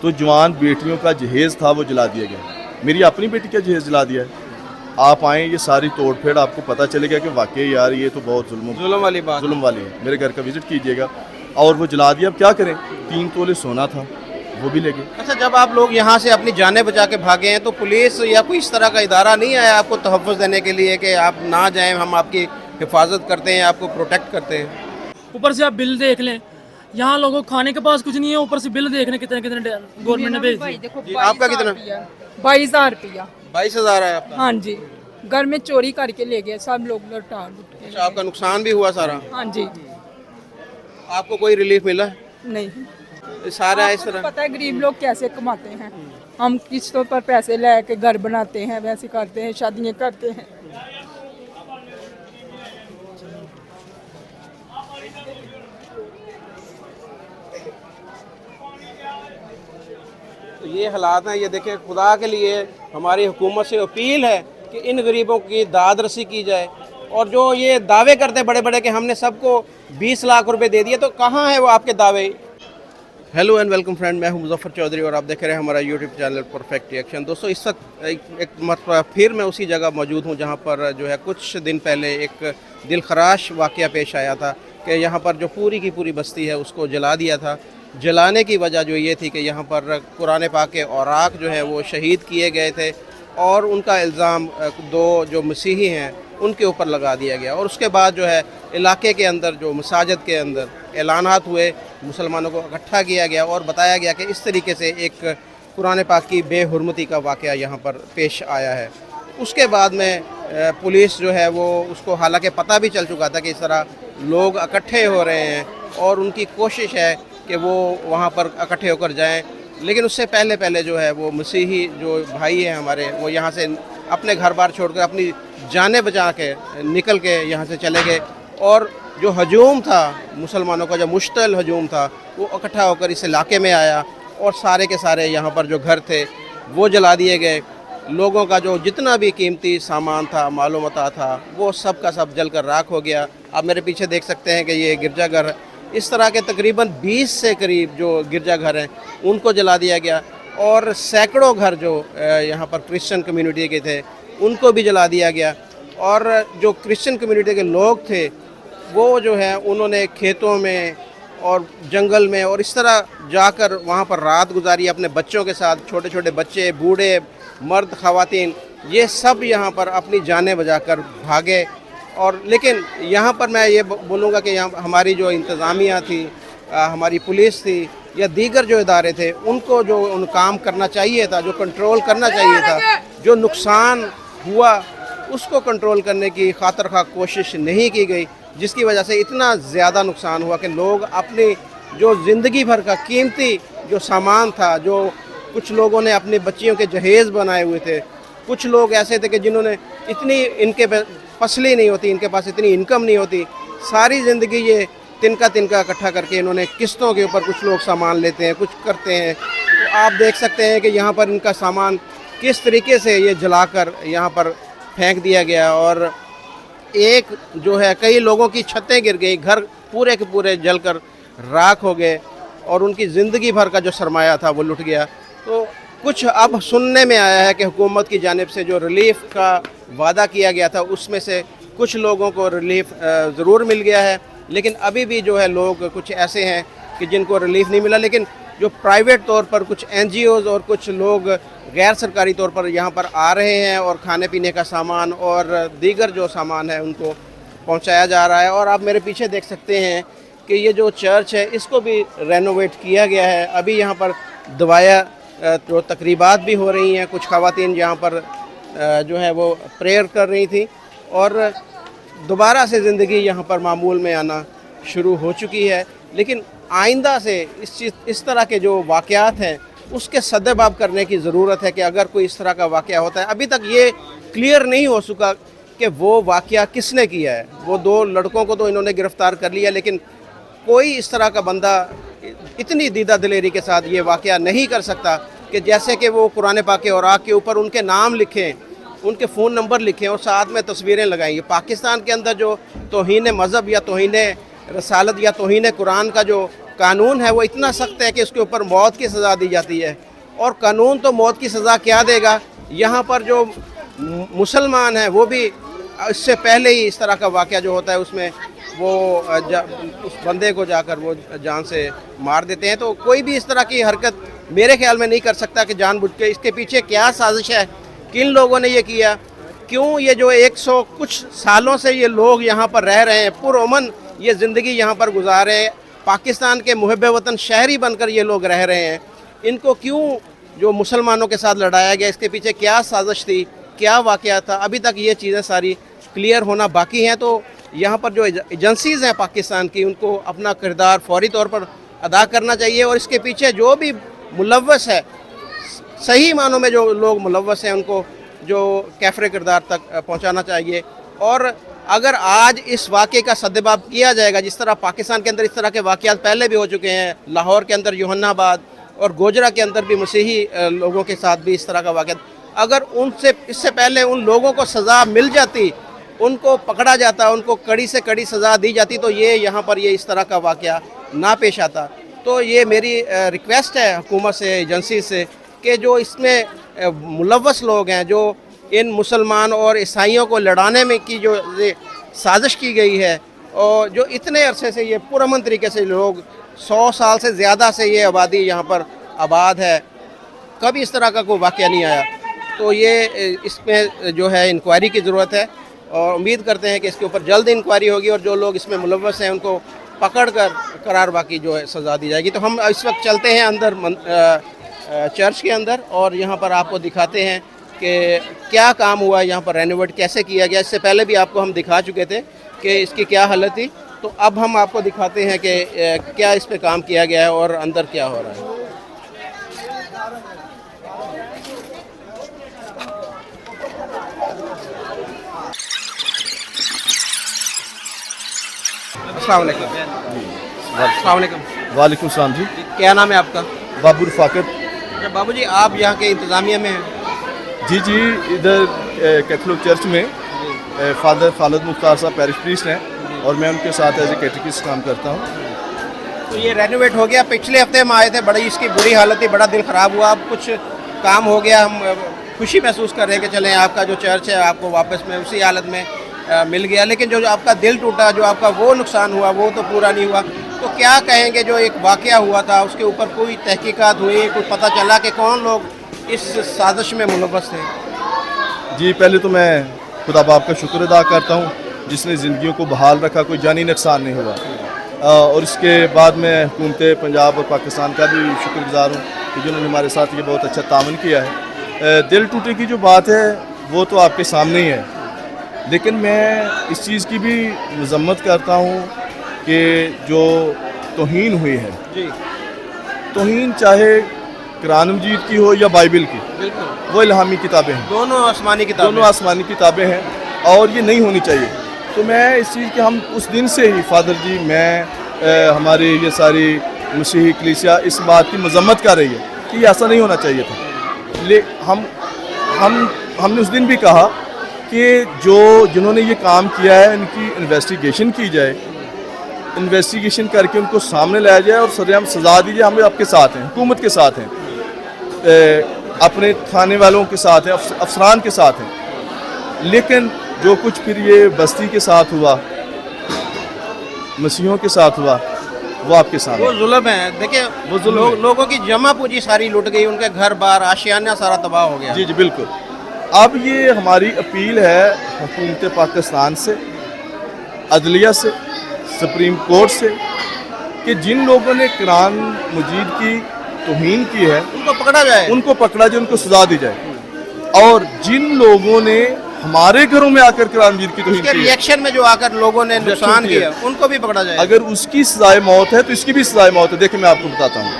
تو جوان بیٹیوں کا جہیز تھا وہ جلا دیا گیا. میری اپنی بیٹی کا جہیز جلا دیا ہے. آپ آئیں یہ ساری توڑ پھیڑ آپ کو پتہ چلے گا کہ واقعی یار یہ تو بہت ظلم والی بات. ظلم والی ہے. میرے گھر کا وزٹ کیجیے گا. اور وہ جلا دیا. اب کیا کریں, 3 تولے سونا تھا وہ بھی لے گئے. اچھا, جب آپ لوگ یہاں سے اپنی جانیں بچا کے بھاگے ہیں تو پولیس یا کوئی اس طرح کا ادارہ نہیں آیا آپ کو تحفظ دینے کے لیے کہ آپ نہ جائیں, ہم آپ کی حفاظت کرتے ہیں, آپ کو پروٹیکٹ کرتے ہیں؟ اوپر سے آپ بل دیکھ لیں, یہاں لوگوں کو کھانے کے پاس کچھ نہیں ہے, اوپر سے بل دیکھ لیں کتنے گورنمنٹ نے بھیج دی. جی, آپ کا کتنا؟ 22,000 روپیہ. 22,000 ہے آپ کا. ہاں جی, گھر میں چوری کر کے لے گئے سب لوگ, لٹا لٹ کے. اچھا, آپ کا نقصان بھی ہوا سارا. ہاں جی. آپ کو کوئی ریلیف ملا؟ نہیں. سارا اس طرح. پتہ ہے غریب لوگ کیسے کماتے ہیں. ہم قسطوں پر پیسے لے کے گھر بناتے ہیں, ویسے کرتے ہیں, شادیاں کرتے ہیں. تو یہ حالات ہیں. یہ دیکھیں, خدا کے لیے ہماری حکومت سے اپیل ہے کہ ان غریبوں کی داد رسی کی جائے. اور جو یہ دعوے کرتے بڑے بڑے کہ ہم نے سب کو 20 لاکھ روپے دے دیے, تو کہاں ہے وہ آپ کے دعوے؟ ہیلو اینڈ ویلکم فرینڈ, میں ہوں مظفر چودھری اور آپ دیکھ رہے ہیں ہمارا یوٹیوب چینل پرفیکٹ ریئیکشن. دوستو, اس وقت ایک مرتبہ پھر میں اسی جگہ موجود ہوں جہاں پر جو ہے کچھ دن پہلے ایک دل خراش واقعہ پیش آیا تھا کہ یہاں پر جو پوری کی پوری بستی ہے اس کو جلا دیا تھا. جلانے کی وجہ جو یہ تھی کہ یہاں پر قرآن پاک کے اوراق جو ہے وہ شہید کیے گئے تھے, اور ان کا الزام 2 جو مسیحی ہیں ان کے اوپر لگا دیا گیا. اور اس کے بعد جو ہے علاقے کے اندر جو مساجد کے اندر اعلانات ہوئے, مسلمانوں کو اکٹھا کیا گیا اور بتایا گیا کہ اس طریقے سے ایک قرآن پاک کی بے حرمتی کا واقعہ یہاں پر پیش آیا ہے. اس کے بعد میں پولیس جو ہے وہ اس کو حالانکہ پتہ بھی چل چکا تھا کہ اس طرح لوگ اکٹھے ہو رہے ہیں, اور ان کی کوشش ہے کہ وہ وہاں پر اکٹھے ہو کر جائیں, لیکن اس سے پہلے جو ہے وہ مسیحی جو بھائی ہیں ہمارے, وہ یہاں سے اپنے گھر بار چھوڑ کر اپنی جانیں بچا کے نکل کے یہاں سے چلے گئے. اور جو ہجوم تھا مسلمانوں کا, جو مشتعل ہجوم تھا, وہ اکٹھا ہو کر اس علاقے میں آیا, اور سارے کے سارے یہاں پر جو گھر تھے وہ جلا دیے گئے. لوگوں کا جو جتنا بھی قیمتی سامان تھا, مال و متاع تھا, وہ سب کا سب جل کر راکھ ہو گیا. آپ میرے پیچھے دیکھ سکتے ہیں کہ یہ گرجا گھر, اس طرح کے تقریباً 20 سے قریب جو گرجا گھر ہیں ان کو جلا دیا گیا, اور سینکڑوں گھر جو یہاں پر کرسچن کمیونٹی کے تھے ان کو بھی جلا دیا گیا. اور جو کرسچن کمیونٹی کے لوگ تھے وہ جو ہے انہوں نے کھیتوں میں اور جنگل میں اور اس طرح جا کر وہاں پر رات گزاری اپنے بچوں کے ساتھ. چھوٹے چھوٹے بچے, بوڑھے, مرد, خواتین, یہ سب یہاں پر اپنی جانیں بچا کر بھاگے. اور لیکن یہاں پر میں یہ بولوں گا کہ یہاں ہماری جو انتظامیہ تھی, ہماری پولیس تھی, یا دیگر جو ادارے تھے, ان کو جو ان کام کرنا چاہیے تھا, جو کنٹرول کرنا چاہیے تھا, جو نقصان ہوا اس کو کنٹرول کرنے کی خاطر خواہ کوشش نہیں کی گئی, جس کی وجہ سے اتنا زیادہ نقصان ہوا کہ لوگ اپنی جو زندگی بھر کا قیمتی جو سامان تھا, جو کچھ لوگوں نے اپنی بچیوں کے جہیز بنائے ہوئے تھے, کچھ لوگ ایسے تھے کہ جنہوں نے اتنی ان کے فصلیں نہیں ہوتی, ان کے پاس اتنی انکم نہیں ہوتی, ساری زندگی یہ تنکا اکٹھا کر کے انہوں نے قسطوں کے اوپر کچھ لوگ سامان لیتے ہیں, کچھ کرتے ہیں. تو آپ دیکھ سکتے ہیں کہ یہاں پر ان کا سامان کس طریقے سے یہ جلا کر یہاں پر پھینک دیا گیا, اور ایک جو ہے کئی لوگوں کی چھتیں گر گئی, گھر پورے کے پورے جل کر راکھ ہو گئے, اور ان کی زندگی بھر کا جو سرمایہ تھا وہ لٹ گیا. تو کچھ اب سننے میں آیا ہے کہ حکومت کی جانب سے جو ریلیف کا وعدہ کیا گیا تھا اس میں سے کچھ لوگوں کو ریلیف ضرور مل گیا ہے, لیکن ابھی بھی جو ہے لوگ کچھ ایسے ہیں کہ جن کو ریلیف نہیں ملا. لیکن جو پرائیویٹ طور پر کچھ NGOز اور کچھ لوگ غیر سرکاری طور پر یہاں پر آ رہے ہیں, اور کھانے پینے کا سامان اور دیگر جو سامان ہے ان کو پہنچایا جا رہا ہے. اور آپ میرے پیچھے دیکھ سکتے ہیں کہ یہ جو چرچ ہے اس کو بھی رینوویٹ کیا گیا ہے. ابھی یہاں پر دعائیہ جو تقریبات بھی ہو رہی ہیں, کچھ خواتین یہاں پر جو ہے وہ پریئر کر رہی تھیں, اور دوبارہ سے زندگی یہاں پر معمول میں آنا شروع ہو چکی ہے. لیکن آئندہ سے اس طرح کے جو واقعات ہیں اس کے سدباب کرنے کی ضرورت ہے کہ اگر کوئی اس طرح کا واقعہ ہوتا ہے. ابھی تک یہ کلیئر نہیں ہو سکا کہ وہ واقعہ کس نے کیا ہے. وہ 2 لڑکوں کو تو انہوں نے گرفتار کر لیا, لیکن کوئی اس طرح کا بندہ اتنی دیدہ دلیری کے ساتھ یہ واقعہ نہیں کر سکتا کہ جیسے کہ وہ قرآن پاک کے اوراق کے اوپر ان کے نام لکھیں, ان کے فون نمبر لکھیں, اور ساتھ میں تصویریں لگائیں. یہ پاکستان کے اندر جو توہین مذہب یا توہین رسالت یا توہین قرآن کا جو कानून है वो इतना सख्त है कि उसके ऊपर मौत की सज़ा दी जाती है। और कानून तो मौत की सज़ा क्या देगा, यहाँ पर जो मुसलमान हैं वो भी इससे पहले ही इस तरह का वाक़या जो होता है उसमें वो उस बंदे को जाकर वो जान से मार देते हैं। तो कोई भी इस तरह की हरकत मेरे ख्याल में नहीं कर सकता कि जानबूझ के। इसके पीछे क्या साजिश है, किन लोगों ने ये किया, क्यों ये जो 100 कुछ सालों से ये लोग यहाँ पर रह रहे हैं, पुरअमन ये ज़िंदगी यहाँ पर गुजार रहे हैं, पाकिस्तान के मुहब्बे वतन शहरी बनकर ये लोग रह रहे हैं, इनको क्यों जो मुसलमानों के साथ लड़ाया गया, इसके पीछे क्या साजिश थी, क्या वाक़या था, अभी तक ये चीज़ें सारी क्लियर होना बाकी हैं। तो यहाँ पर जो एजेंसीज़ हैं पाकिस्तान की, उनको अपना किरदार फौरी तौर पर अदा करना चाहिए और इसके पीछे जो भी मुलव्वस है, सही मानों में जो लोग मुलव्वस हैं, उनको जो कैफरे किरदार तक पहुँचाना चाहिए। और अगर आज इस वाक़े का सद्देबाब किया जाएगा, जिस तरह पाकिस्तान के अंदर इस तरह के वाक़यात पहले भी हो चुके हैं, लाहौर के अंदर यूहन्नाबाद और गोजरा के अंदर भी मसीही लोगों के साथ भी इस तरह का वाक़या, अगर उनसे इससे पहले उन लोगों को सज़ा मिल जाती, उनको पकड़ा जाता, उनको कड़ी से कड़ी सज़ा दी जाती, तो ये यहाँ पर ये इस तरह का वाक़या ना पेश आता। तो ये मेरी रिक्वेस्ट है हुकूमत से, एजेंसी से, कि जो इसमें मुलव्वस लोग हैं, जो इन मुसलमान और ईसाइयों को लड़ाने में की जो साजिश की गई है, और जो इतने अरसे से ये पुरअमन तरीके से लोग 100 साल से ज़्यादा से ये आबादी यहाँ पर आबाद है, कभी इस तरह का कोई वाक़या नहीं आया। तो ये इसमें जो है इंक्वायरी की ज़रूरत है और उम्मीद करते हैं कि इसके ऊपर जल्द इंक्वायरी होगी और जो लोग इसमें मुलव्वस हैं उनको पकड़ कर करार बाकी जो है सज़ा दी जाएगी। तो हम इस वक्त चलते हैं अंदर चर्च के अंदर और यहाँ पर आपको दिखाते हैं कि क्या काम हुआ, यहाँ पर रेनोवेट कैसे किया गया। इससे पहले भी आपको हम दिखा चुके थे कि इसकी क्या हालत थी, तो अब हम आपको दिखाते हैं कि क्या इस पे काम किया गया है और अंदर क्या हो रहा है। अस्सलाम वालेकुम। वालेकुम सलाम जी। क्या नाम है आपका? बाबू रफ़ाकत। बाबू जी, आप यहाँ के इंतज़ामिया में हैं? जी जी, इधर कैथोलिक चर्च में फादर खालिद मुख्तार साहब पैरिश प्रीस्ट हैं और मैं उनके साथ एज ए कैटेकिस्ट काम करता हूँ। तो ये रेनोवेट हो गया, पिछले हफ्ते हम आए थे, बड़ी इसकी बुरी हालत थी, बड़ा दिल ख़राब हुआ। अब कुछ काम हो गया, हम खुशी महसूस कर रहे हैं कि चलें आपका जो चर्च है आपको वापस में उसी हालत में मिल गया। लेकिन जो आपका दिल टूटा, जो आपका वो नुकसान हुआ, वो तो पूरा नहीं हुआ। तो क्या कहेंगे, जो एक वाक़या हुआ था उसके ऊपर कोई तहकीकात हुई, कुछ पता चला कि कौन लोग इस साजिश में मुलव्वस थे? जी, पहले तो मैं खुदा बाप का शुक्र अदा करता हूँ जिसने ज़िंदगियों को बहाल रखा, कोई जानी नुकसान नहीं हुआ। और इसके बाद मैं हुकूमत पंजाब और पाकिस्तान का भी शुक्रगुजार हूँ कि जिन्होंने हमारे साथ ये बहुत अच्छा तावन किया है। दिल टूटे की जो बात है वो तो आपके सामने ही है, लेकिन मैं इस चीज़ की भी मजम्मत करता हूँ कि जो तौहीन हुई है, जी, तौहीन चाहे कुरान मजीद की हो या बाइबल की, बिल्कुल वो इल्हामी किताबें हैं, दोनों आसमानी किताबें हैं और ये नहीं होनी चाहिए। तो मैं इस चीज़ के, हम उस दिन से ही फादर जी, मैं हमारी ये सारी मसीही कलीसिया इस बात की मजम्मत कर रही है कि ऐसा नहीं होना चाहिए था। हमने उस दिन भी कहा कि जिन्होंने ये काम किया है इनकी इन्वेस्टिगेशन की जाए, इन्वेस्टिगेशन करके उनको सामने लाया जाए और सरेआम सज़ा दी जाए। हम आपके साथ हैं, हुकूमत के साथ हैं, अपने थाने वालों के साथ हैं, अफसरान के साथ हैं। लेकिन जो कुछ फिर ये बस्ती के साथ हुआ, मसीहों के साथ हुआ, वो आपके सामने, वो जुल्म है। देखिए, वो जुल्म है। लोगों की जमा पूंजी सारी लुट गई, उनके घर बार आशियाना सारा तबाह हो गया। जी जी बिल्कुल। अब ये हमारी अपील है हुकूमत पाकिस्तान से, अदलिया से, सुप्रीम कोर्ट से, कि जिन लोगों ने कुरान मजीद की तौहीन की है उनको पकड़ा जाए, उनको सजा दी जाए। और जिन लोगों ने हमारे घरों में आकर कुरान मजीद की तौहीन की है, रिएक्शन में जो आकर लोगों ने नुकसान किया, उनको भी पकड़ा जाए। अगर उसकी सजाए मौत है तो इसकी भी सजाए मौत है। देखिए, मैं आपको बताता हूँ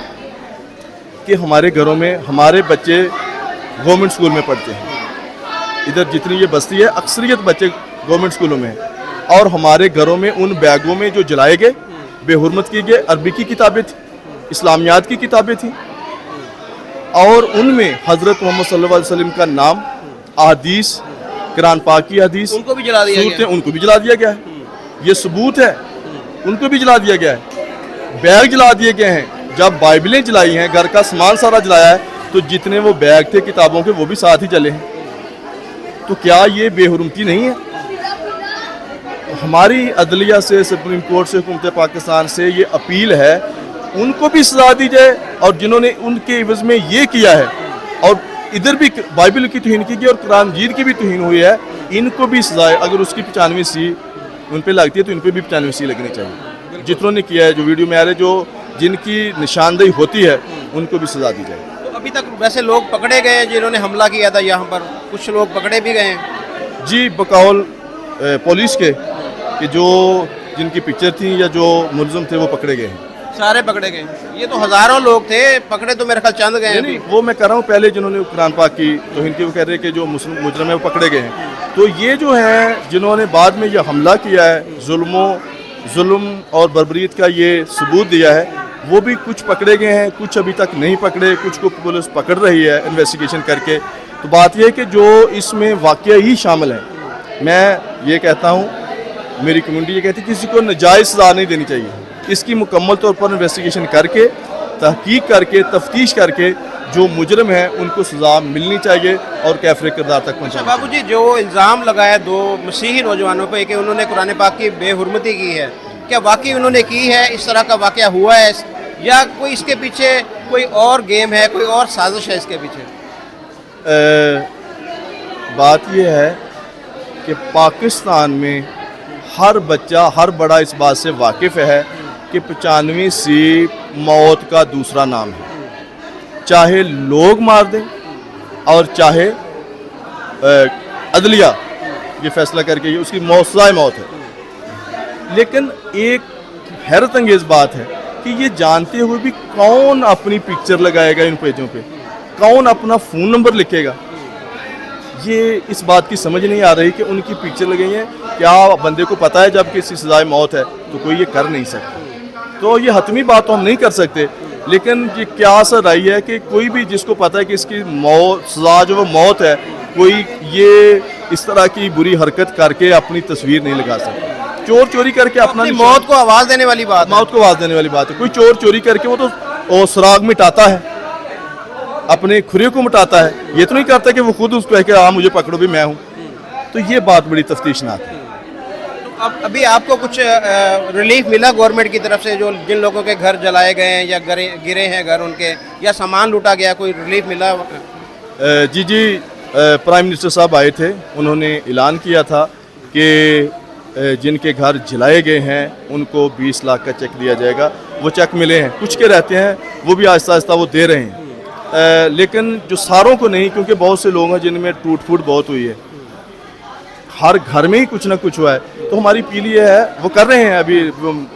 कि हमारे घरों में हमारे बच्चे गवर्नमेंट स्कूल में पढ़ते हैं। इधर जितनी ये बस्ती है, अक्सरियत बच्चे गवर्नमेंट स्कूलों में हैं। और हमारे घरों में उन बैगों में जो जलाए गए, बेहुरमत किए गए, अरबी की किताबें थी, इस्लामियात की किताबें थी, और उनमें हज़रत मोहम्मद सल्लल्लाहु अलैहि वसल्लम का नाम, अहदीस, कुरान पाक की हदीस, उनको भी जला दिया गया। उनको भी जला दिया गया है। ये सबूत है, उनको भी जला दिया गया है। बैग जला दिए गए हैं। जब बाइबलें जलाई हैं, घर का सामान सारा जलाया है, तो जितने वो बैग थे किताबों के वो भी साथ ही जले हैं। तो क्या ये बेहुरमती नहीं है? हमारी अदलिया से, सुप्रीम कोर्ट से, हुकूमत पाकिस्तान से ये अपील है, उनको भी सजा दी जाए, और जिन्होंने उनके इवज़ में ये किया है, और इधर भी बाइबल की तौहीन की गई और कुरान मजीद की भी तौहीन हुई है, इनको भी सजा, अगर उसकी 95 सी उन पे लगती है तो इन पे भी 95 सी लगनी चाहिए। जितनों ने किया है, जो वीडियो में आ रहे, जो जिनकी निशानदेही होती है, उनको भी सजा दी जाए। तो अभी तक वैसे लोग पकड़े गए हैं जिन्होंने हमला किया था यहाँ पर, कुछ लोग पकड़े भी गए हैं? जी, बकौल पुलिस के कि जो जिनकी पिक्चर थी या जो मुलज़िम थे वो पकड़े गए हैं। सारे पकड़े गए? ये तो हज़ारों लोग थे, पकड़े तो मेरे ख्याल चंद गए हैं। नहीं, वो मैं कह रहा हूँ, पहले जिन्होंने कुरान पाक की तौहीन की, वो कह रहे हैं कि जो मुस्लिम मुजरम है वो पकड़े गए हैं। तो ये जो हैं जिन्होंने बाद में ये हमला किया है, जुल्म और बर्बरीत का ये सबूत दिया है, वो भी कुछ पकड़े गए हैं, कुछ अभी तक नहीं पकड़े, कुछ को पुलिस पकड़ रही है इन्वेस्टिगेशन करके। तो बात यह है कि जो इसमें वाक़या ही शामिल है, मैं ये कहता हूँ, मेरी कम्युनिटी ये कहती है, किसी को नाजायज़ सज़ा नहीं देनी चाहिए। इसकी मुकम्मल तौर पर इन्वेस्टिगेशन करके, तहकीक करके, तफ्तीश करके जो मुजरम है उनको सज़ा मिलनी चाहिए और कैफरे किरदार तक पहुँचाना। बाबू जी, जो इल्ज़ाम लगाया दो मसीही नौजवानों पे कि उन्होंने कुरान पाक की बेहुरमती की है, क्या वाकई उन्होंने की है? इस तरह का वाक़या हुआ है, या कोई इसके पीछे कोई और गेम है, कोई और साजिश है इसके पीछे? बात यह है कि पाकिस्तान में हर बच्चा, हर बड़ा इस बात से वाकिफ़ है कि 95 सी मौत का दूसरा नाम है। चाहे लोग मार दें और चाहे अदलिया ये फैसला करके उसकी सज़ाए मौत है। लेकिन एक हैरत अंगेज़ बात है कि ये जानते हुए भी कौन अपनी पिक्चर लगाएगा इन पेजों पे, कौन अपना फ़ोन नंबर लिखेगा? ये इस बात की समझ नहीं आ रही कि उनकी पिक्चर लगाई है। क्या बंदे को पता है जब किसी सज़ाए मौत है तो कोई ये कर नहीं सकता? तो ये हतमी बात तो हम नहीं कर सकते, लेकिन ये क्या असर आई है कि कोई भी जिसको पता है कि इसकी सज़ा जो वो मौत है, कोई ये इस तरह की बुरी हरकत करके अपनी तस्वीर नहीं लगा सकता। चोर चोरी करके अपना मौत को आवाज़ देने वाली बात, मौत को आवाज़ देने वाली बात है। कोई चोर चोरी करके वो तो सुराग मिटाता है, अपने खुरियों को मिटाता है, ये तो नहीं करता कि वो खुद उसको कह के हाँ मुझे पकड़ो भी मैं हूँ। तो ये बात बड़ी तफ्तीशनाक है। अब अभी आपको कुछ रिलीफ मिला गवर्नमेंट की तरफ से, जो जिन लोगों के घर जलाए गए हैं या गिरे हैं घर उनके, या सामान लूटा गया, कोई रिलीफ मिला? जी, प्राइम मिनिस्टर साहब आए थे, उन्होंने ऐलान किया था कि जिनके घर जलाए गए हैं उनको 20 लाख का चेक दिया जाएगा। वो चेक मिले हैं, कुछ के रहते हैं, वो भी आहिस्ता आहिस्ता वो दे रहे हैं, लेकिन जो सारों को नहीं, क्योंकि बहुत से लोग हैं जिनमें टूट फूट बहुत हुई है, हर घर में ही कुछ ना कुछ हुआ है। तो हमारी अपील ये है, वो कर रहे हैं, अभी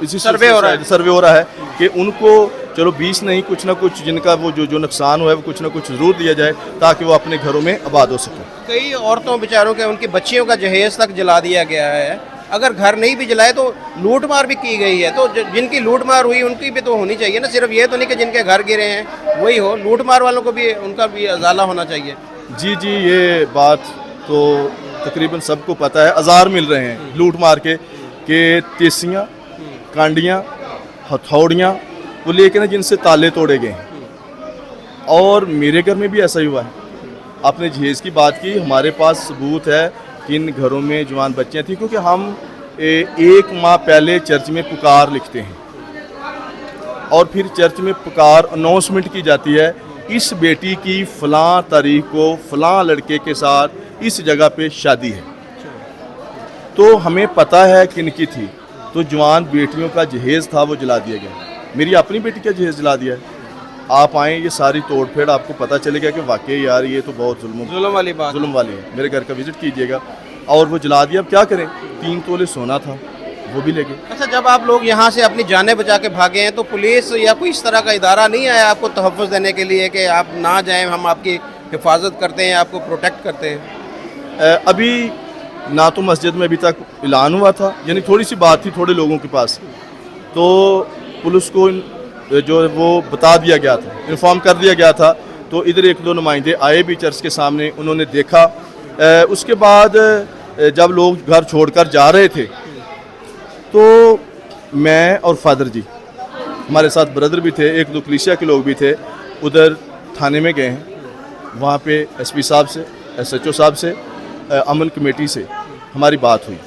इसी सर्वे हो रहा है कि उनको चलो 20 नहीं, कुछ ना कुछ जिनका वो जो नुकसान हुआ है वो कुछ ना कुछ ज़रूर दिया जाए ताकि वो अपने घरों में आबाद हो सकें। कई औरतों बेचारों के, उनकी बच्चियों का जहेज तक जला दिया गया है। अगर घर नहीं भी जलाए तो लूट मार भी की गई है, तो जिनकी लूट मार हुई उनकी भी तो होनी चाहिए ना, सिर्फ ये तो नहीं कि जिनके घर गिरे हैं वही हो, लूट मार वालों को भी, उनका भी अजाला होना चाहिए। जी, ये बात तो तकरीबन सबको पता है। अज़ार मिल रहे हैं लूट मार के तेसियाँ, कांडियाँ, हथौड़ियाँ वो लेके ना जिनसे ताले तोड़े गए हैं। और मेरे घर में भी ऐसा ही हुआ है। आपने जहेज़ की बात की, हमारे पास सबूत है कि इन घरों में जवान बच्चियाँ थी, क्योंकि हम 1 माह पहले चर्च में पुकार लिखते हैं और फिर चर्च में पुकार अनाउंसमेंट की जाती है, इस बेटी की फ़लाँ तारीख को फ़लाँ लड़के के साथ इस जगह पे शादी है। तो हमें पता है किनकी थी। तो जवान बेटियों का जहेज़ था वो जला दिया गया। मेरी अपनी बेटी का जहेज़ जला दिया है। आप आएँ, ये सारी तोड़ फेड़ आपको पता चलेगा कि वाकई यार ये तो बहुत जुल्म वाली है। मेरे घर का विज़िट कीजिएगा। और वो जला दिया। अब क्या करें, 3 तोले सोना था वो भी ले गए। अच्छा, जब आप लोग यहाँ से अपनी जानें बचा के भागे हैं तो पुलिस या कोई इस तरह का इदारा नहीं आया आपको तहफ़्फ़ुज़ देने के लिए कि आप ना जाएं, हम आपकी हिफाजत करते हैं, आपको प्रोटेक्ट करते हैं? अभी ना तो मस्जिद में अभी तक ऐलान हुआ था, यानी थोड़ी सी बात थी थोड़े लोगों के पास, तो पुलिस को जो वो बता दिया गया था, इन्फॉर्म कर दिया गया था। तो इधर 1-2 नुमाइंदे आए भी चर्च के सामने, उन्होंने देखा। उसके बाद जब लोग घर छोड़कर जा रहे थे तो मैं और फादर जी हमारे साथ ब्रदर भी थे, एक दो कलीसिया के लोग भी थे, उधर थाने में गए हैं। वहाँ पे एसपी साहब से, एसएचओ साहब से, अमन कमेटी से हमारी बात हुई।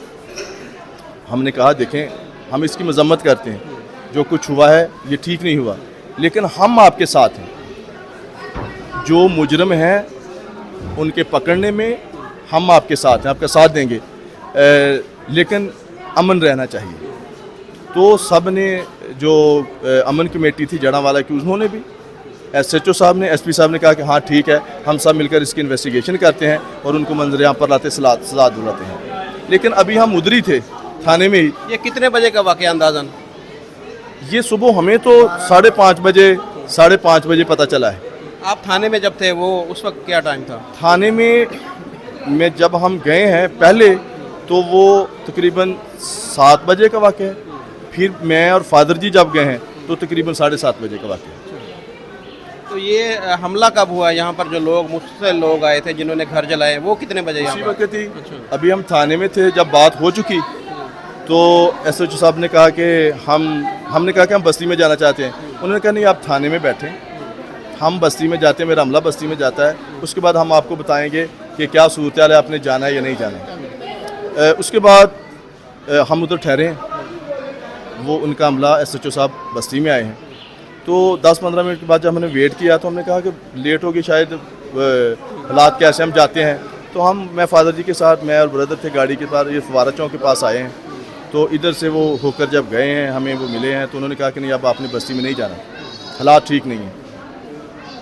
हमने कहा देखें, हम इसकी मजम्मत करते हैं, जो कुछ हुआ है ये ठीक नहीं हुआ, लेकिन हम आपके साथ हैं। जो मुजरम हैं उनके पकड़ने में हम आपके साथ हैं, आपका साथ देंगे, लेकिन अमन रहना चाहिए। तो सब ने, जो अमन कमेटी थी जड़ावाला की, उन्होंने भी, एसएचओ साहब ने, एसपी साहब ने कहा कि हाँ ठीक है, हम सब मिलकर इसकी इन्वेस्टिगेशन करते हैं और उनको मंजर यहाँ पर लाते सजा दिलाते हैं। लेकिन अभी हम उधर ही थे थाने में ही। ये कितने बजे का वाक़या अंदाज़न? ये सुबह हमें तो 5:30 बजे पता चला है। आप थाने में जब थे वो उस वक्त क्या टाइम था? थाने में जब हम गए हैं पहले, तो वो तकरीबन 7 बजे का वाक़या है। फिर मैं और फादर जी जब गए हैं तो तकरीबन 7:30 बजे का वाक़या है। तो ये हमला कब हुआ? यहाँ पर जो लोग, मुझसे लोग आए थे जिन्होंने घर जलाए, वो कितने बजे यहाँ उसी पर? वक्त ही अभी हम थाने में थे, जब बात हो चुकी तो एसएचओ साहब ने कहा कि हमने कहा कि हम बस्ती में जाना चाहते हैं। उन्होंने कहा नहीं, आप थाने में बैठें, हम बस्ती में जाते हैं, मेरा अमला बस्ती में जाता है, उसके बाद हम आपको बताएंगे कि क्या सूरत है, आपने जाना है या नहीं जाना है। उसके बाद हम उधर ठहरे हैं, वो उनका अमला एसएचओ साहब बस्ती में आए हैं। तो 10-15 मिनट के बाद जब हमने वेट किया तो हमने कहा कि लेट होगी शायद, हालात कैसे, हम जाते हैं। तो मैं फादर जी के साथ, मैं और ब्रदर थे गाड़ी के पास, ये फवारा चौक के पास आए हैं। तो इधर से वो होकर जब गए हैं, हमें वो मिले हैं, तो उन्होंने कहा कि नहीं, अब आपने बस्ती में नहीं जाना, हालात ठीक नहीं हैं।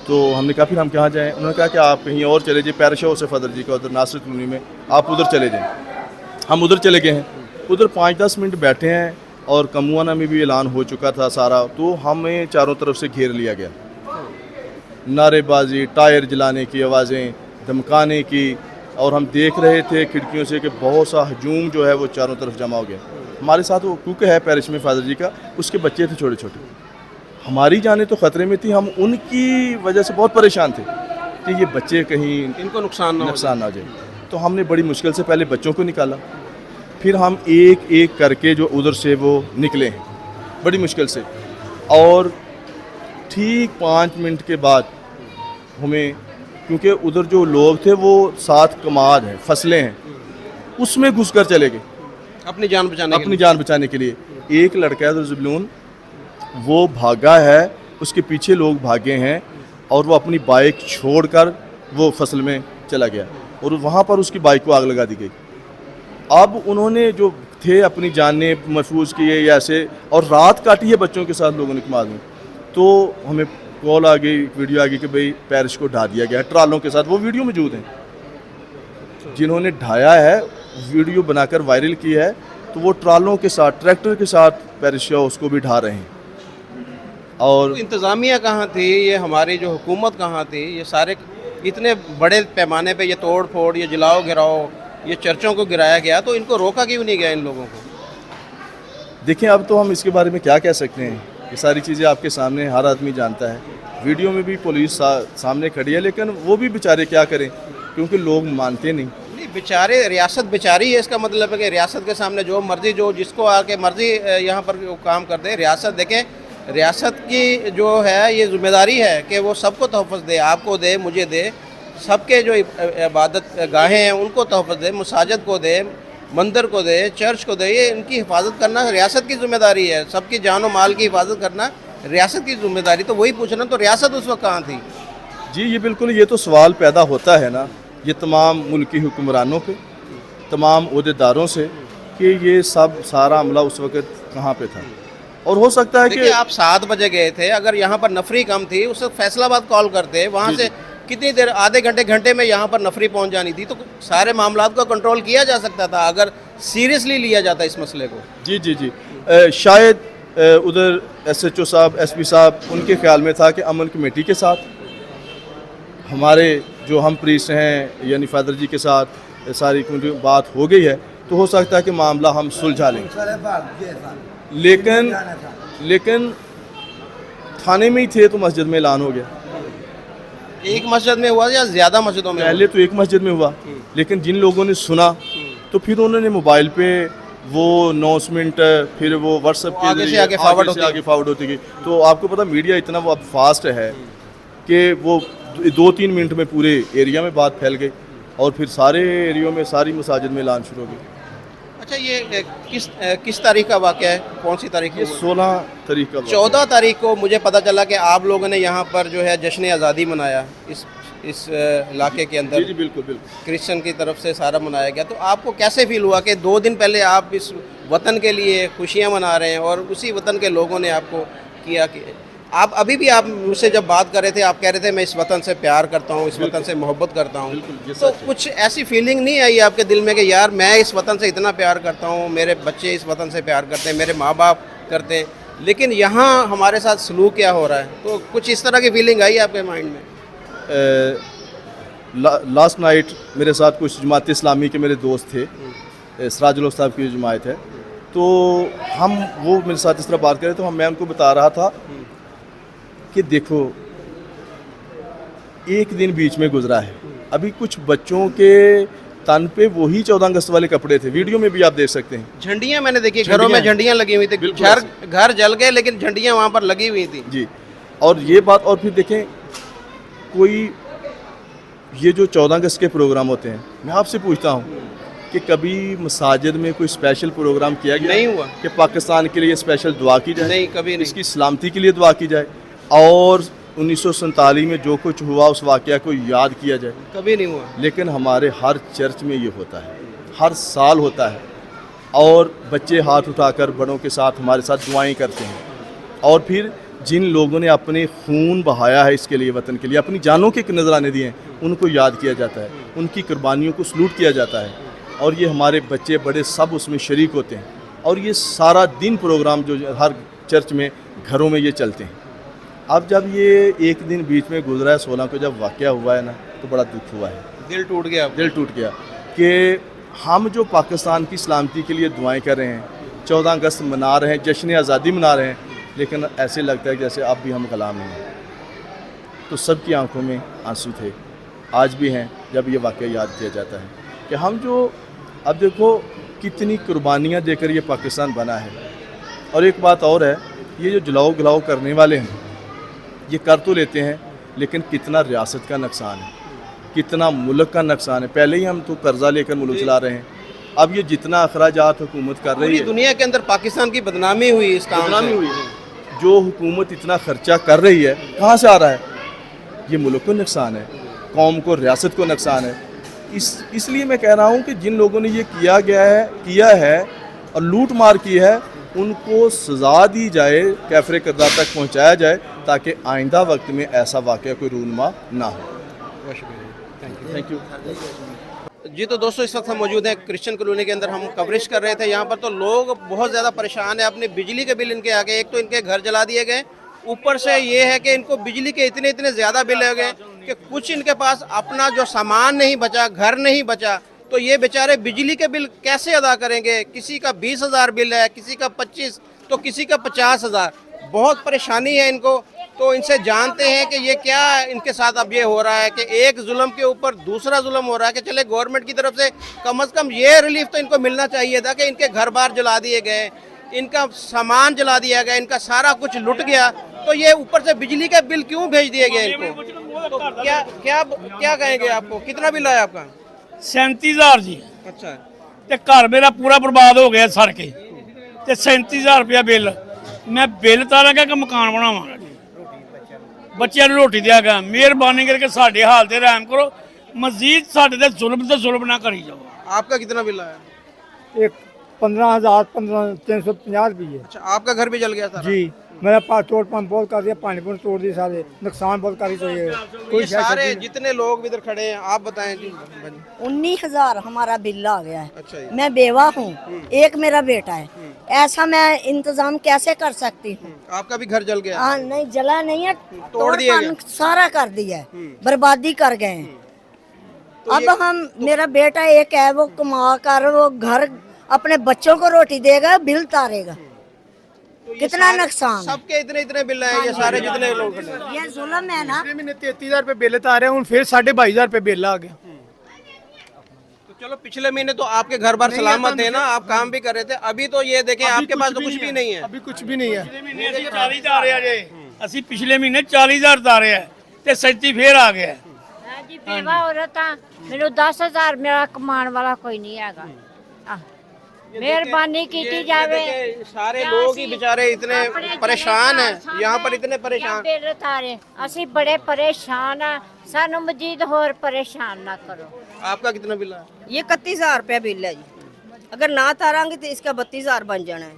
तो हमने कहा फिर हम कहाँ जाएँ? उन्होंने कहा कि आप कहीं और चले जाइए, पैरिश हाउस है फादर जी का उधर नासिर कॉलोनी में, आप उधर चले जाएँ। हम उधर चले गए हैं, उधर 5-10 मिनट बैठे हैं और कमुआना में भी ऐलान हो चुका था सारा। तो हमें चारों तरफ से घेर लिया गया, नारेबाजी, टायर जलाने की आवाज़ें, धमकाने की, और हम देख रहे थे खिड़कियों से कि बहुत सा हजूम जो है वो चारों तरफ जमा हो गया। हमारे साथ वो कुक है पैरिश में फादर जी का, उसके बच्चे थे छोटे छोटे, हमारी जाने तो ख़तरे में थी। हम उनकी वजह से बहुत परेशान थे कि ये बच्चे कहीं इनको नुकसान ना आ जाए। तो हमने बड़ी मुश्किल से पहले बच्चों को निकाला, फिर हम एक एक करके जो उधर से वो निकले हैं बड़ी मुश्किल से। और ठीक 5 मिनट के बाद हमें, क्योंकि उधर जो लोग थे वो 7 कमाद हैं, फसलें हैं, उसमें घुसकर चले गए अपनी जान बचाने के लिए। एक लड़का है ज़ुबलून, वो भागा है, उसके पीछे लोग भागे हैं और वो अपनी बाइक छोड़कर वो फसल में चला गया और वहाँ पर उसकी बाइक को आग लगा दी गई। अब उन्होंने जो थे अपनी जानें महफूज किए या ऐसे, और रात काटी है बच्चों के साथ लोगों ने कमाल में। तो हमें कॉल आ गई, वीडियो आ गई कि भाई पैरिश को ढा दिया गया है ट्रालों के साथ। वो वीडियो मौजूद हैं, जिन्होंने ढाया है, वीडियो बनाकर वायरल की है। तो वो ट्रालों के साथ, ट्रैक्टर के साथ पैरिश हाउस को भी ढा रहे हैं। और तो इंतज़ामिया कहाँ थी, ये हमारी जो हुकूमत कहाँ थी? ये सारे इतने बड़े पैमाने पे ये तोड़ फोड़, ये जलाओ गिराओ, ये चर्चों को गिराया गया, तो इनको रोका क्यों नहीं गया इन लोगों को? देखिए, अब तो हम इसके बारे में क्या कह सकते हैं, ये सारी चीज़ें आपके सामने हर आदमी जानता है। वीडियो में भी पुलिस सामने खड़ी है, लेकिन वो भी बेचारे क्या करें, क्योंकि लोग मानते नहीं। बेचारे, रियासत बेचारी है, इसका मतलब है कि रियासत के सामने जो मर्जी, जो जिसको आके मर्जी यहाँ पर काम कर दे। रियासत देखें, रियासत की जो है ये ज़िम्मेदारी है कि वो सबको तहफ़्फ़ुज़ दे, आपको दे, मुझे दे, सबके जो इबादत गाहें हैं उनको तहफ़्फ़ुज़ दे, मसाजिद को दे, मंदिर को दे, चर्च को दे। ये इनकी हिफाजत करना रियासत की ज़िम्मेदारी है, सबकी जान और माल की हिफाजत करना रियासत की ज़िम्मेदारी। तो वही पूछना, तो रियासत उस वक्त कहाँ थी? जी ये बिल्कुल, ये तो सवाल पैदा होता है ना, ये तमाम मुल्की हुक्मरानों पे, तमाम ओहदेदारों से, कि ये सब सारा अमला उस वक्त कहाँ पे था। और हो सकता है कि आप 7 बजे गए थे, अगर यहाँ पर नफरी कम थी, उस वक्त फैसलाबाद कॉल करते, वहाँ से कितनी देर, आधे घंटे में यहाँ पर नफरी पहुँच जानी थी, तो सारे मामलात को कंट्रोल किया जा सकता था अगर सीरियसली लिया जाता इस मसले को। जी शायद उधर एसएचओ साहब, एसपी साहब, उनके ख्याल में था कि अमन कमेटी के साथ, हमारे जो हम प्रीस्ट हैं यानी फादर जी के साथ सारी बात हो गई है, तो हो सकता है कि मामला हम सुलझा लें। लेकिन थाने में ही थे तो मस्जिद में ऐलान हो गया। एक मस्जिद में हुआ या ज़्यादा मस्जिदों में? पहले तो एक मस्जिद में हुआ, लेकिन जिन लोगों ने सुना तो फिर उन्होंने मोबाइल पे वो अनाउंसमेंट फिर वो व्हाट्सएप के आगे से जरिए आगे forward होती है। आगे फॉरवर्ड होती गई। तो आपको पता मीडिया इतना वो अब फास्ट है कि वो 2-3 मिनट में पूरे एरिया में बात फैल गई और फिर सारे एरियो में सारी मसाजिद में ऐलान शुरू हो गई। अच्छा, ये किस तारीख का वाक़या है, कौन सी तारीख ये को? 16 तारीख का 14 तारीख को मुझे पता चला कि आप लोगों ने यहाँ पर जो है जश्न आज़ादी मनाया इस इलाके के जी अंदर, जी बिल्कुल बिल्कुल। क्रिश्चियन की तरफ से सारा मनाया गया। तो आपको कैसे फील हुआ कि 2 दिन पहले आप इस वतन के लिए खुशियाँ मना रहे हैं और उसी वतन के लोगों ने आपको किया कि आप अभी भी आप मुझसे जब बात कर रहे थे, आप कह रहे थे मैं इस वतन से प्यार करता हूँ, इस वतन से मोहब्बत करता हूँ। बिल्कुल, ये तो सच है। कुछ ऐसी फीलिंग नहीं आई आपके दिल में कि यार मैं इस वतन से इतना प्यार करता हूँ, मेरे बच्चे इस वतन से प्यार करते हैं, मेरे माँ बाप करते हैं, लेकिन यहाँ हमारे साथ सलूक क्या हो रहा है? तो कुछ इस तरह की फीलिंग आई आपके माइंड में? लास्ट नाइट मेरे साथ कुछ जमात इस्लामी के मेरे दोस्त थे, सराजुल हक साहब की जमात है, तो वो मेरे साथ इस तरह बात कर रहे, तो मैं उनको बता रहा था कि देखो एक दिन बीच में गुजरा है, अभी कुछ बच्चों के तन पे वही 14 अगस्त वाले कपड़े थे, वीडियो में भी आप देख सकते हैं। झंडियाँ मैंने देखी, घरों में झंडियाँ लगी हुई थी, बिल्कुल घर जल गए लेकिन झंडियाँ वहाँ पर लगी हुई थी। जी, और ये बात, और फिर देखें कोई ये जो 14 अगस्त के प्रोग्राम होते हैं, मैं आपसे पूछता हूँ कि कभी मसाजिद में कोई स्पेशल प्रोग्राम किया गया? नहीं हुआ। कि पाकिस्तान के लिए स्पेशल दुआ की जाए? नहीं, कभी नहीं। इसकी सलामती के लिए दुआ की जाए और 1947 में जो कुछ हुआ उस वाक़या को याद किया जाए? कभी नहीं हुआ। लेकिन हमारे हर चर्च में ये होता है, हर साल होता है, और बच्चे हाथ उठाकर बड़ों के साथ हमारे साथ दुआएं करते हैं, और फिर जिन लोगों ने अपने खून बहाया है इसके लिए, वतन के लिए, अपनी जानों के नजराने दिए हैं, उनको याद किया जाता है, उनकी कुर्बानियों को सलूट किया जाता है, और ये हमारे बच्चे बड़े सब उसमें शरीक होते हैं, और ये सारा दिन प्रोग्राम जो हर चर्च में घरों में ये चलते हैं। अब जब ये एक दिन बीच में गुजरा है, 16 को जब वाक़या हुआ है ना, तो बड़ा दुख हुआ है, दिल टूट गया। दिल टूट गया कि हम जो पाकिस्तान की सलामती के लिए दुआएं कर रहे हैं, 14 अगस्त मना रहे हैं, जश्न आज़ादी मना रहे हैं, लेकिन ऐसे लगता है जैसे अब भी हम गुलाम हैं। तो सबकी आंखों में आंसू थे, आज भी हैं जब ये वाक़या याद किया जाता है कि हम जो, अब देखो कितनी कुर्बानियाँ देकर ये पाकिस्तान बना है। और एक बात और है, ये जो जलाओ गलाओ करने वाले हैं, ये कर तो लेते हैं, लेकिन कितना रियासत का नुकसान है, कितना मुल्क का नुकसान है। पहले ही हम तो कर्जा लेकर मुल्क चला रहे हैं, अब ये जितना अखराजात हुकूमत कर रही पूरी है, दुनिया के अंदर पाकिस्तान की बदनामी हुई इस काम बदनामी से। हुई है। जो हुकूमत इतना खर्चा कर रही है, कहाँ से आ रहा है? ये मुल्क को नुकसान है, कौम को, रियासत को नुकसान है। इसलिए मैं कह रहा हूँ कि जिन लोगों ने ये किया है और लूट मार की है, उनको सज़ा दी जाए, कैफरे किरदार तक पहुँचाया जाए, ताकि आइंदा वक्त में ऐसा वाक़या कोई रूनुमा ना हो। बहुत शुक्रिया, थैंक यू। जी। तो दोस्तों, इस वक्त हम मौजूद हैं क्रिश्चियन कॉलोनी के अंदर, हम कवरेज कर रहे थे। यहाँ पर तो लोग बहुत ज़्यादा परेशान हैं अपने बिजली के बिल इनके आगे। एक तो इनके घर जला दिए गए, ऊपर से ये है कि इनको बिजली के इतने ज़्यादा बिल हो गए कि कुछ इनके पास अपना जो सामान नहीं बचा, घर नहीं बचा, तो ये बेचारे बिजली के बिल कैसे अदा करेंगे? किसी का 20,000 बिल है, किसी का 25, तो किसी का 50,000। बहुत परेशानी है इनको। तो इनसे जानते हैं कि ये क्या इनके साथ अब ये हो रहा है कि एक जुल्म के ऊपर दूसरा जुल्म हो रहा है। कि चले गवर्नमेंट की तरफ से कम से कम ये रिलीफ तो इनको मिलना चाहिए था कि इनके घर बार जला दिए गए, इनका सामान जला दिया गया, इनका सारा कुछ लुट गया, तो ये ऊपर से बिजली के बिल क्यों भेज दिए गए इनको? तो क्या कहेंगे? आपको कितना बिल आया आपका? 37,000 जी। अच्छा, ਤੇ ਘਰ ਮੇਰਾ ਪੂਰਾ ਬਰਬਾਦ ਹੋ ਗਿਆ ਸੜ ਕੇ ਤੇ 37,000 ਰੁਪਇਆ ਬਿੱਲ। ਮੈਂ ਬਿੱਲ ਤਾਰਾਂਗਾ ਕਿ ਮਕਾਨ ਬਣਾਵਾਂਗਾ, ਬੱਚਿਆਂ ਨੂੰ ਰੋਟੀ ਦਿਆਂਗਾ। ਮਿਹਰਬਾਨੀ ਕਰਕੇ ਸਾਡੇ ਹਾਲ ਤੇ ਰਹਿਮ ਕਰੋ, ਮਜ਼ੀਦ ਸਾਡੇ ਤੇ ਜ਼ੁਲਮ ਨਾ ਕਰੀ ਜਾਓ। आपका कितना बिल आया? एक 15,350 रुपये। अच्छा, आपका घर भी जल गया था? जी, मेरा पास तोड़ पान बहुत कर दिया, पानी पुन तोड़ दिए, सारे नुकसान बहुत कर दिया। ये सारे जितने लोग इधर खड़े हैं, आप बताएं जी। 19,000 हमारा बिल आ गया है। अच्छा जी। मैं बेवा हूँ, एक मेरा बेटा है, ऐसा मैं इंतजाम कैसे कर सकती हूँ? आपका भी घर जल गया? हाँ, नहीं जला नहीं है, तोड़ दिया पान सारा कर दिया है, बर्बादी कर गए हैं। अब हम, मेरा बेटा एक है, वो कमा कर वो घर अपने बच्चों को रोटी देगा, बिल तारेगा। कितना नुकसान है। सबके इतने बिल आए, ये सारे जितने लोग खड़े हैं। ये जुल्म है ना। महीने 33,000 रुपये बिल आ रहे हैं, फिर 22,500 रुपये बिल आ गया। तो चलो पिछले महीने तो आपके घर बार सलामत थे ना, आप काम भी कर रहे थे, अभी तो ये देखें आपके पास तो कुछ भी नहीं है। अभी कुछ भी नहीं है। ਪਿਛਲੇ ਮਹੀਨੇ ਅਸੀਂ 40,000 ਆ ਜੇ ਅਸੀਂ ਪਿਛਲੇ ਮਹੀਨੇ 40,000 ਤਾਰੇ ਆ ਤੇ 37 ਫੇਰ ਆ ਗਿਆ। ਮੈਂ ਜੀ ਬੇਵਾ ਔਰਤ ਆ, ਮੈਨੂੰ 10,000 ਮੇਰਾ ਕਮਾਉਣ ਵਾਲਾ ਕੋਈ ਨਹੀਂ ਹੈਗਾ। ਮਿਹਰਬਾਨੀ ਕੀਤੀ ਜਾਵੇ। देखिए, सारे लोग ही बेचारे इतने परेशान हैं, यहाँ पर इतने परेशान। ਬਿੱਲ ਤਾਰੇ ਅਸੀਂ ਬੜੇ ਪਰੇਸ਼ਾਨ ਆ, ਸਾਨੂੰ ਮਜ਼ੀਦ ਹੋਰ ਪਰੇਸ਼ਾਨ ਨਾ ਕਰੋ। आपका कितना बिल है? ये 31,000 रुपया बिल है जी। अगर ना तारांगे तो इसका 32,000 बन जाना है।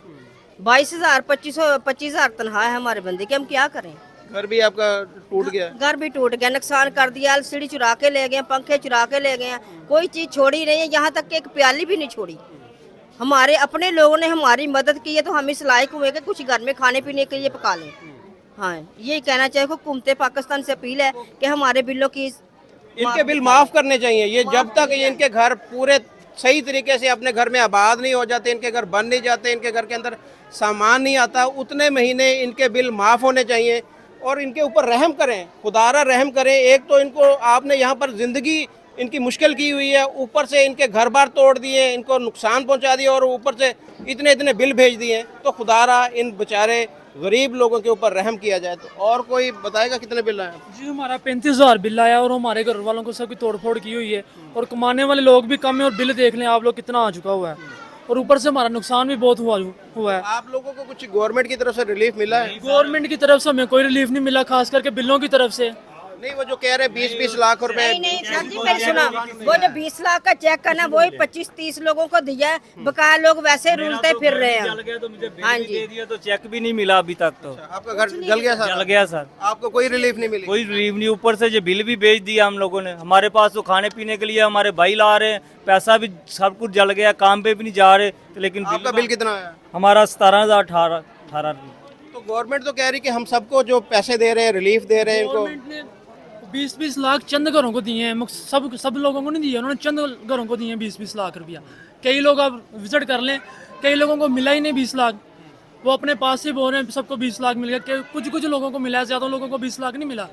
22,000 25,000 तनख्वाह है हमारे बंदे की, हम क्या करें। घर भी आपका टूट गया? घर भी टूट गया, नुकसान कर दिया, एलसीडी चुरा के ले गए, पंखे चुरा के ले गए, कोई चीज़ छोड़ी नहीं है, यहाँ तक कि एक प्याली भी नहीं छोड़ी। हमारे अपने लोगों ने हमारी मदद की है तो हम इस लायक हुए कि कुछ घर में खाने पीने के लिए पका लें। हाँ, यही कहना चाहिए। हुकूमत पाकिस्तान से अपील है कि हमारे बिलों की इनके बिल माफ करने चाहिए। ये जब तक ये इनके घर पूरे सही तरीके से अपने घर में आबाद नहीं हो जाते, इनके घर बन नहीं जाते, इनके घर के अंदर सामान नहीं आता, उतने महीने इनके बिल माफ होने चाहिए और इनके ऊपर रहम करें, खुदारा रहम करें। एक तो इनको आपने यहाँ पर ज़िंदगी इनकी मुश्किल की हुई है, ऊपर से इनके घर बार तोड़ दिए, इनको नुकसान पहुँचा दिया और ऊपर से इतने इतने बिल भेज दिए। तो खुदारा इन बेचारे गरीब लोगों के ऊपर रहम किया जाए। तो और कोई बताएगा कितने बिल आए? जी हमारा 35,000 बिल आया और हमारे घर वालों को सबकी तोड़फोड़ की हुई है और कमाने वाले लोग भी कम है और बिल देख लें आप लोग कितना आ चुका हुआ है और ऊपर से हमारा नुकसान भी बहुत हुआ है। आप लोगों को कुछ गवर्नमेंट की तरफ से रिलीफ मिला है? गवर्नमेंट की तरफ से हमें कोई रिलीफ नहीं मिला, खास करके बिलों की तरफ से। नहीं, वो जो कह रहे 20-20 लाख रुपए। नहीं सर जी, मेरी सुना, वो जो 20 लाख का चेक करना वही 25-30 लोगों को दिया है, बकाया लोग वैसे रुलते फिर रहे हैं। हाँ जी, दे दिया तो चेक भी नहीं मिला अभी तक तो। आपका घर जल गया सर? जल गया सर। आपको कोई रिलीफ नहीं मिली? कोई रिलीफ नहीं, ऊपर से जो बिल भी भेज दिया हम लोगों ने। हमारे पास तो खाने पीने के लिए हमारे भाई ला रहे हैं, पैसा भी सब कुछ जल गया, काम पे भी नहीं जा रहे, लेकिन आपका बिल कितना आया? हमारा 17,018। तो गवर्नमेंट तो कह रही कि हम सबको जो पैसे दे रहे हैं, रिलीफ दे रहे हैं इनको। गवर्नमेंट ने 20-20 लाख चंद घरों को दिए हैं, सब लोगों को नहीं दिए, उन्होंने चंद घरों को दिए हैं 20-20 लाख रुपया। कई लोग आप विजिट कर लें, कई लोगों को मिला ही नहीं 20 लाख, वो अपने पास से बोल रहे हैं सबको 20 लाख मिल गया। कुछ लोगों को मिला है, ज़्यादा लोगों को 20 लाख नहीं मिला।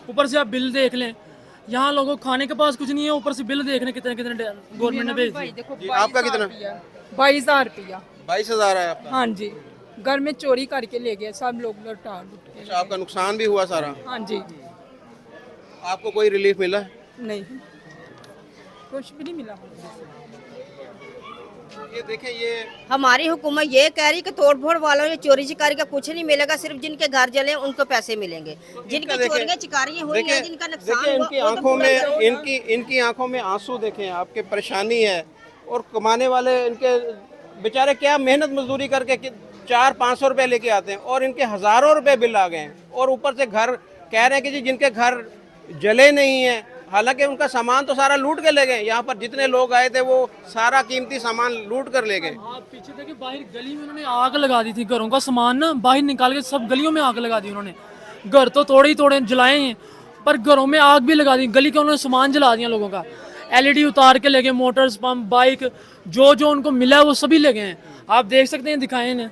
ऊपर से आप बिल देख लें, यहाँ लोगों को खाने के पास कुछ नहीं है, ऊपर से बिल देख लें कितने गवर्नमेंट ने भेज दिए। आपका कितना? 22,000 रुपया। 22,000 है आपका? हाँ जी, घर में चोरी करके ले गए सब लोग, लुटा लुट के। अच्छा, आपका नुकसान भी हुआ सारा? हाँ जी। आपको कोई रिलीफ मिला? नहीं, कुछ भी नहीं मिला। ये देखें, ये हमारी हुकूमत ये कह रही कि तोड़-फोड़ वालों ने चोरी चिकारी का कुछ नहीं मिलेगा, सिर्फ जिनके घर जले उनको पैसे मिलेंगे। जिनकी चोरियां चिकारियां हुई हैं, जिनका नुकसान देखिए हुआ, इनकी वो तो आंखों पूरा में करो। इनकी आंखों में आंसू देखें, आपके परेशानी है। और कमाने वाले इनके बेचारे क्या मेहनत मजदूरी करके 400-500 रुपए लेके आते हैं और इनके हज़ारों रुपए बिल आ गए हैं। और ऊपर से घर कह रहे हैं कि जी जिनके घर जले नहीं हैं, हालांकि उनका सामान तो सारा लूट के ले गए। यहाँ पर जितने लोग आए थे वो सारा कीमती सामान लूट कर ले गए। आप पीछे देखिए, बाहर गली में उन्होंने आग लगा दी थी, घरों का सामान ना बाहर निकाल के सब गलियों में आग लगा दी उन्होंने। घर तो तोड़े जलाए हैं, पर घरों में आग भी लगा दी, गली का उन्होंने सामान जला दिया लोगों का। LED उतार के ले गए, मोटर्स पंप बाइक जो उनको मिला है वो सभी ले गए हैं। आप देख सकते हैं, दिखाए इन्हें।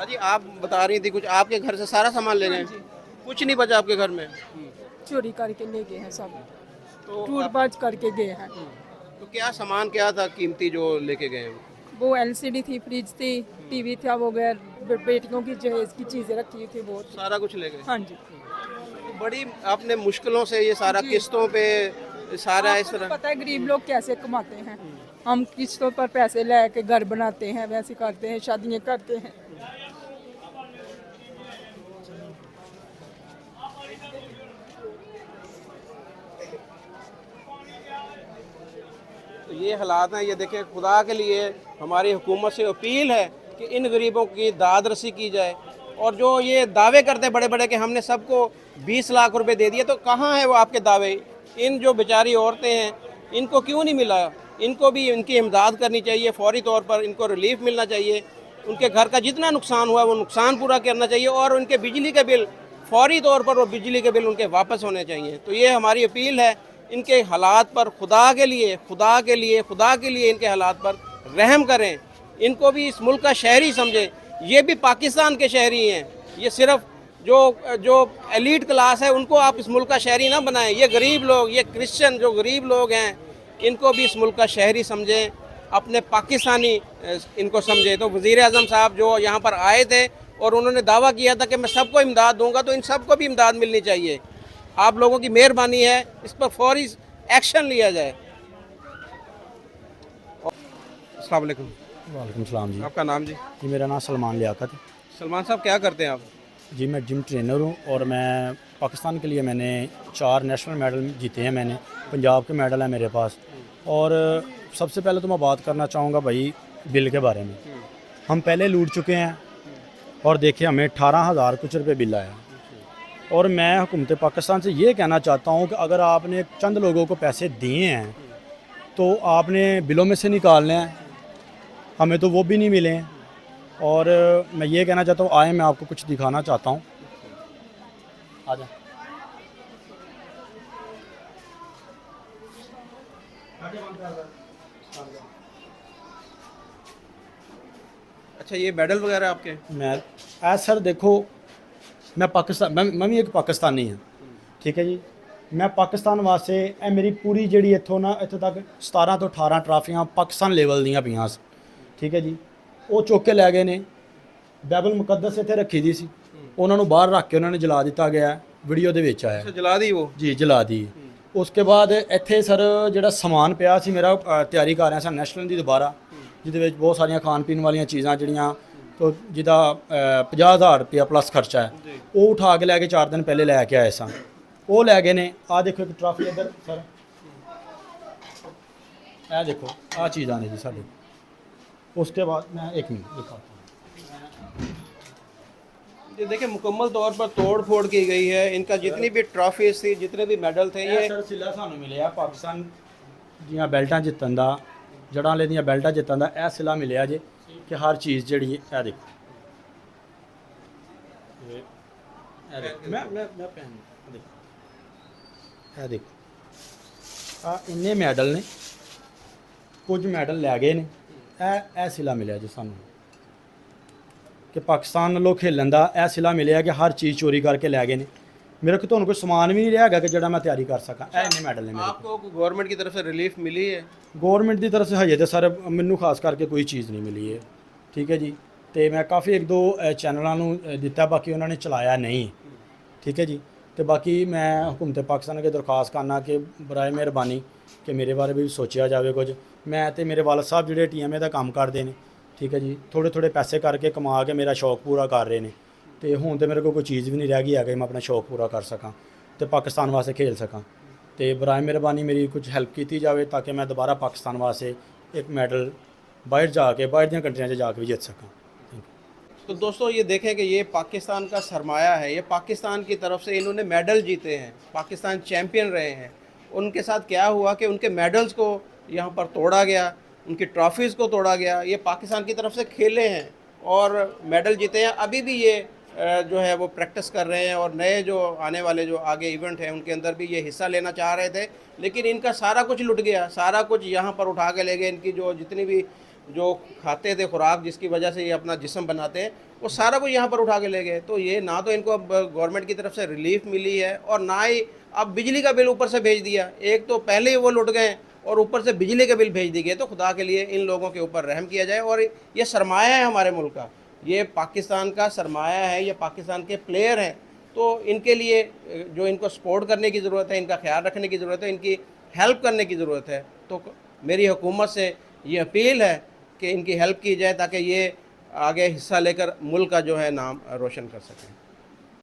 जी आप बता रही थी कुछ, आपके घर से सारा सामान ले गए? कुछ नहीं बचा आपके घर में? चोरी करके ले गए हैं सब, टूट-बाज करके गए हैं। तो क्या सामान क्या था कीमती जो लेके गए हैं? वो LCD थी, फ्रिज थी, टीवी था, वो गैर बेटियों की जहेज की चीजें रखी थी, वो सारा कुछ ले गए? हाँ जी। तो बड़ी आपने मुश्किलों से ये सारा किस्तों पे सारा इस तरह। पता है गरीब लोग कैसे कमाते हैं, हम किस्तों पर पैसे लेके घर बनाते हैं, वैसे करते हैं, शादियाँ करते हैं। तो ये हालात हैं। ये देखें, खुदा के लिए हमारी हुकूमत से अपील है कि इन गरीबों की दाद रसी की जाए। और जो ये दावे करते बड़े बड़े कि हमने सबको 20 लाख रुपए दे दिए, तो कहाँ है वो आपके दावे? इन जो बेचारी औरतें हैं इनको क्यों नहीं मिला? इनको भी इनकी इमदाद करनी चाहिए, फौरी तौर पर इनको रिलीफ मिलना चाहिए। उनके घर का जितना नुकसान हुआ वो नुकसान पूरा करना चाहिए और उनके बिजली के बिल फौरी तौर पर वो बिजली के बिल उनके वापस होने चाहिए। तो ये हमारी अपील है, इनके हालात पर खुदा के लिए इनके हालात पर रहम करें। इनको भी इस मुल्क का शहरी समझें, ये भी पाकिस्तान के शहरी हैं। ये सिर्फ जो एलीट क्लास है उनको आप इस मुल्क का शहरी ना बनाएं। ये गरीब लोग, ये क्रिश्चियन जो गरीब लोग हैं, इनको भी इस मुल्क का शहरी समझें, अपने पाकिस्तानी इनको समझें। तो वज़ीर आज़म साहब जो यहाँ पर आए थे और उन्होंने दावा किया था कि मैं सबको इमदाद दूंगा, तो इन सबको भी इमदाद मिलनी चाहिए। आप लोगों की मेहरबानी है, इस पर फौरी एक्शन लिया जाए। अस्सलाम वालेकुम। वालेकुम सलाम जी। आपका नाम जी? जी मेरा नाम सलमान लियाकत है। सलमान साहब क्या करते हैं आप? जी मैं जिम ट्रेनर हूँ और मैं पाकिस्तान के लिए मैंने 4 नेशनल मेडल जीते हैं। मैंने पंजाब के मेडल है मेरे पास। और सबसे पहले तो मैं बात करना चाहूँगा भाई बिल के बारे में। हम पहले लूट चुके हैं और देखिए हमें 18,000 कुछ रुपये बिल आया। और मैं हुकूमत पाकिस्तान से ये कहना चाहता हूँ कि अगर आपने चंद लोगों को पैसे दिए हैं तो आपने बिलों में से निकालने हैं, हमें तो वो भी नहीं मिले हैं। और मैं ये कहना चाहता हूँ, आए मैं आपको कुछ दिखाना चाहता हूँ। आजा। अच्छा, ये मेडल वगैरह आपके? मैं सर देखो, मैं पाकिस्तान मैं भी एक पाकिस्तानी हाँ, ठीक है जी। मैं पाकिस्तान वास्ते मेरी पूरी जी इतों ना इतों तक 17 तो 18 ट्राफियाँ पाकिस्तान लेवल दियाँ पईयां, ठीक है जी। वो चुक के लै गए ने, बाइबल मुकद्दस इत्थे रखी दी सी, उन्होंने बाहर रख के उन्होंने जला दिता गया। वीडियो दे विच आया। जला दी वो? जी जला दी। उसके बाद इत्थे सर जिहड़ा समान पिया सी, मेरा तैयारी कर रहा सा नेशनल दी दोबारा, जिहदे विच बहुत सारियां खान पीन वालियां चीज़ां जिहड़ियां तो जिहदा 50,000 रुपया प्लस खर्चा है, वो उठा के लैके 4 दिन पहले लैके आए सा। वो लै गए ने। आ देखो एक ट्राफी इधर सर, ए देखो आ चीज़ां ने जी साढ़े। उसके बाद मैं एक मिनट दिखाता हूँ। ये देखिए मुकम्मल तौर पर तोड़ फोड़ की गई है। इनका जितनी भी ट्रॉफीज थी, जितने भी मेडल थे, ये सर सिला सानू मिले पाकिस्तान दियां बेल्टां जितन दा, जड़ां वाले दियां बेल्टां जितन दा ए सिला मिले जे कि हर चीज़ जिहड़ी है देखो। मैं पहन देखो, देखो आ इन्ने मेडल ने, कुछ मेडल लै गए ने। ए सिला मिले जी सानू कि पाकिस्तान नालों खेलन दा ए सिला मिले कि हर चीज़ चोरी करके लै गए ने। मेरे को तुहानू कोई समान भी नहीं रहा कि जिहड़ा मैं तैयारी कर सकां। इन्ने मेडल ने। आपको गवर्नमेंट की तरफ से रिलीफ मिली है? गवर्नमेंट की तरफ से हजे तो सर मैनू खास करके कोई चीज़ नहीं मिली है, ठीक है जी। तो मैं काफ़ी 1-2 चैनलों दिता, बाकी उन्होंने चलाया नहीं, ठीक है जी। तो बाकी मैं हुकूमत पाकिस्तान अगे दरखास्त करना कि बराए मेहरबानी कि मेरे बारे भी सोचा जाए कुछ। मैं तो मेरे वालद साहब जोड़े TMA का काम करते हैं, ठीक है जी। थोड़े थोड़े पैसे करके कमा के मेरा शौक पूरा कर रहे हैं। तो हुण तो मेरे को कोई चीज़ भी नहीं रह गई है कि मैं अपना शौक पूरा कर सकां तो पाकिस्तान वास्ते खेल सकां। तो बराए मेहरबानी मेरी कुछ हेल्प की जाए ताकि मैं दोबारा पाकिस्तान वास्ते एक मेडल बाहर जाके बाहर दी कंट्रियां जाके भी जीत सकां। तो दोस्तों ये देखें कि ये पाकिस्तान का सरमाया है। ये पाकिस्तान की तरफ से इन्होंने मेडल जीते हैं, पाकिस्तान चैम्पियन रहे हैं। उनके साथ क्या हुआ कि उनके मेडल्स को यहाँ पर तोड़ा गया, उनकी ट्रॉफीज़ को तोड़ा गया। ये पाकिस्तान की तरफ से खेले हैं और मेडल जीते हैं। अभी भी ये जो है वो प्रैक्टिस कर रहे हैं और नए जो आने वाले जो आगे इवेंट हैं उनके अंदर भी ये हिस्सा लेना चाह रहे थे, लेकिन इनका सारा कुछ लुट गया। सारा कुछ यहाँ पर उठा के ले गए। इनकी जो जितनी भी जो खाते थे खुराक, जिसकी वजह से ये अपना जिस्म बनाते हैं, वो सारा कुछ यहाँ पर उठा के ले गए। तो ये ना तो इनको अब गवर्नमेंट की तरफ से रिलीफ मिली है और ना ही अब बिजली का बिल ऊपर से भेज दिया। एक तो पहले ही वो लुट गए और ऊपर से बिजली के बिल भेज दिए गए। तो खुदा के लिए इन लोगों के ऊपर रहम किया जाए। और ये सरमाया है हमारे मुल्क का, ये पाकिस्तान का सरमाया है, ये पाकिस्तान के प्लेयर हैं। तो इनके लिए जो इनको सपोर्ट करने की ज़रूरत है, इनका ख्याल रखने की ज़रूरत है, इनकी हेल्प करने की ज़रूरत है। तो मेरी हुकूमत से ये अपील है कि इनकी हेल्प की जाए ताकि ये आगे हिस्सा लेकर मुल्क का जो है नाम रोशन कर सकें।